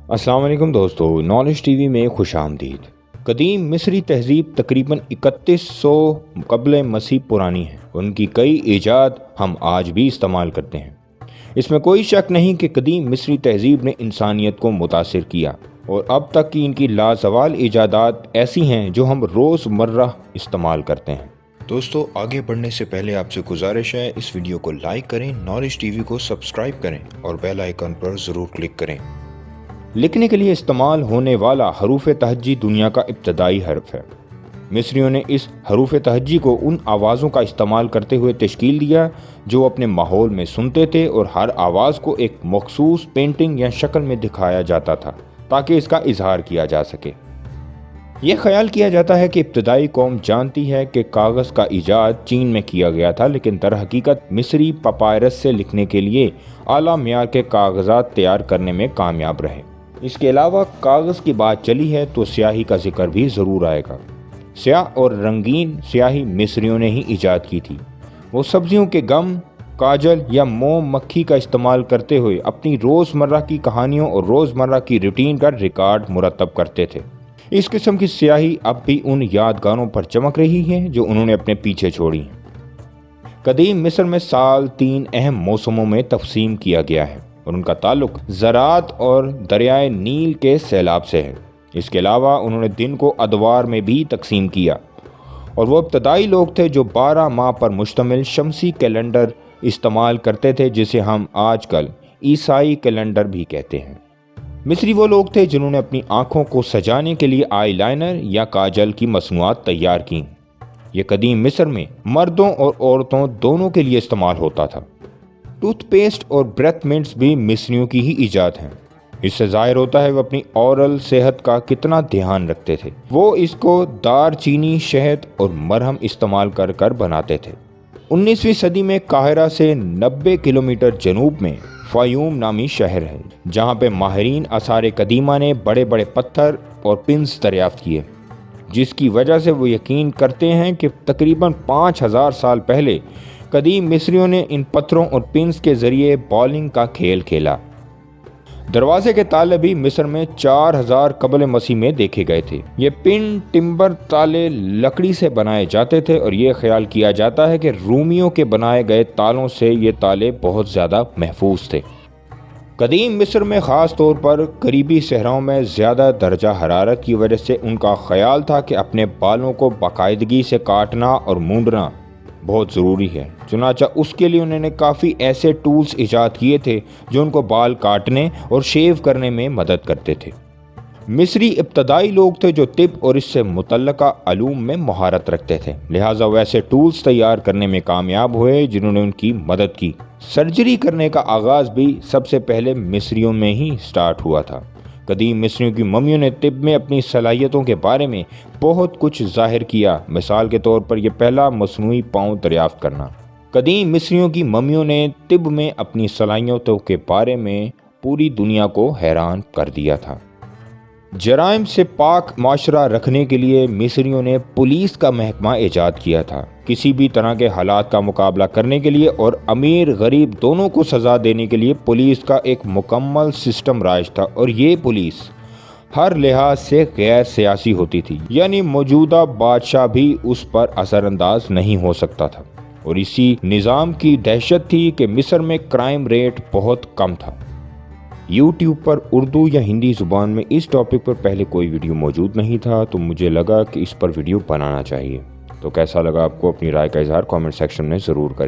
अस्सलाम वालेकुम दोस्तों, नॉलेज टीवी में खुश आमदीद। कदीम मिस्री तहज़ीब तकरीबन 3100 कबल मसीह पुरानी है। उनकी कई ईजाद हम आज भी इस्तेमाल करते हैं। इसमें कोई शक नहीं कि कदीम मिस्री तहज़ीब ने इंसानियत को मुतासिर किया और अब तक की इनकी लाजवाल ईजादात ऐसी हैं जो हम रोज़मर्रा इस्तेमाल करते हैं। दोस्तों, आगे बढ़ने से पहले आपसे गुजारिश है, इस वीडियो को लाइक करें, नॉलेज टीवी को सब्सक्राइब करें और बेल आइकन पर ज़रूर क्लिक करें। लिखने के लिए इस्तेमाल होने वाला हरूफ तहज्जी दुनिया का इब्तदाई हर्फ है। मिस्रियों ने इस हरूफ तहज्जी को उन आवाज़ों का इस्तेमाल करते हुए तश्कील दिया जो अपने माहौल में सुनते थे, और हर आवाज़ को एक मखसूस पेंटिंग या शक्ल में दिखाया जाता था ताकि इसका इजहार किया जा सके। यह ख्याल किया जाता है कि इब्तदाई कौम जानती है कि कागज़ का ईजाद चीन में किया गया था, लेकिन दर हकीकत मिस्री पपायरस से लिखने के लिए आला मियार के कागजात तैयार करने में कामयाब रहे। इसके अलावा कागज़ की बात चली है तो स्याही का जिक्र भी ज़रूर आएगा। स्याह और रंगीन स्याही मिस्रियों ने ही ईजाद की थी। वो सब्जियों के गम, काजल या मोम मक्खी का इस्तेमाल करते हुए अपनी रोज़मर्रा की कहानियों और रोज़मर्रा की रूटीन का रिकॉर्ड मुरतब करते थे। इस किस्म की स्याही अब भी उन यादगारों पर चमक रही है जो उन्होंने अपने पीछे छोड़ी। कदीम मिस्र में साल 3 अहम मौसमों में तकसीम किया गया है और उनका ताल्लुक ज़राअत और दरियाए नील के सैलाब से है। इसके अलावा उन्होंने दिन को अदवार में भी तकसीम किया, और वो इब्तदाई लोग थे जो 12 माह पर मुश्तमिल शमसी कैलेंडर इस्तेमाल करते थे, जिसे हम आजकल ईसाई कैलेंडर भी कहते हैं। मिस्री वो लोग थे जिन्होंने अपनी आँखों को सजाने के लिए आई लाइनर या काजल की मसनूआत तैयार की। ये कदीम मिस्र में मर्दों और औरतों दोनों के लिए इस्तेमाल होता था। टूथपेस्ट और ब्रेथ मिंट्स भी मिस्रियों की ही ईजाद हैं। इससे ज़ाहिर होता है वो अपनी औरल सेहत का कितना ध्यान रखते थे। वो इसको दार चीनी, शहद और मरहम इस्तेमाल कर कर बनाते थे। 19वीं सदी में काहिरा से 90 किलोमीटर जनूब में फ़ायूम नामी शहर है, जहाँ पे माहिरीन आसार कदीमा ने बड़े बड़े पत्थर और पिंस दरियाफ्त किए, जिसकी वजह से वो यकीन करते हैं कि तकरीबन 5000 साल पहले कदीम मिस्रियों ने इन पत्थरों और पिंस के ज़रिए बॉलिंग का खेल खेला। दरवाजे के ताले भी मिस्र में 4000 कबल मसीह में देखे गए थे। ये पिन टिम्बर ताले लकड़ी से बनाए जाते थे, और ये ख्याल किया जाता है कि रूमियों के बनाए गए तालों से ये ताले बहुत ज़्यादा महफूज थे। कदीम मिस्र में ख़ास तौर पर करीबी सहराओं में ज़्यादा दर्जा हरारत की वजह से उनका ख्याल था कि अपने बालों को बाकायदगी से काटना और मूंडना बहुत ज़रूरी है। चुनांचे उसके लिए उन्होंने काफ़ी ऐसे टूल्स ईजाद किए थे जो उनको बाल काटने और शेव करने में मदद करते थे। मिस्री इब्तदाई लोग थे जो तिब और इससे मुतल्लका अलूम में महारत रखते थे, लिहाजा वैसे टूल्स तैयार करने में कामयाब हुए जिन्होंने उनकी मदद की। सर्जरी करने का आगाज़ भी सबसे पहले मिस्रियों में ही स्टार्ट हुआ था। कदीम मिस्रियों की मम्मियों ने तिब में अपनी सलाहियतों के बारे में बहुत कुछ जाहिर किया। मिसाल के तौर पर यह पहला मसनूई पाँव दरियाफ्त करना। कदीम मिस्रियों की मम्मियों ने तिब में अपनी सलाहियतों के बारे में पूरी दुनिया को हैरान कर दिया था। जराइम से पाक माशरा रखने के लिए मिस्रियों ने पुलिस का महकमा ईजाद किया था। किसी भी तरह के हालात का मुकाबला करने के लिए और अमीर गरीब दोनों को सज़ा देने के लिए पुलिस का एक मुकम्मल सिस्टम राज था, और ये पुलिस हर लिहाज से गैर सियासी होती थी, यानी मौजूदा बादशाह भी उस पर असरअंदाज नहीं हो सकता था। और इसी निज़ाम की दहशत थी कि मिस्र में क्राइम रेट बहुत कम था। यूट्यूब पर उर्दू या हिंदी ज़ुबान में इस टॉपिक पर पहले कोई वीडियो मौजूद नहीं था, तो मुझे लगा कि इस पर वीडियो बनाना चाहिए। तो कैसा लगा आपको? अपनी राय का इजहार कमेंट सेक्शन में ज़रूर करें।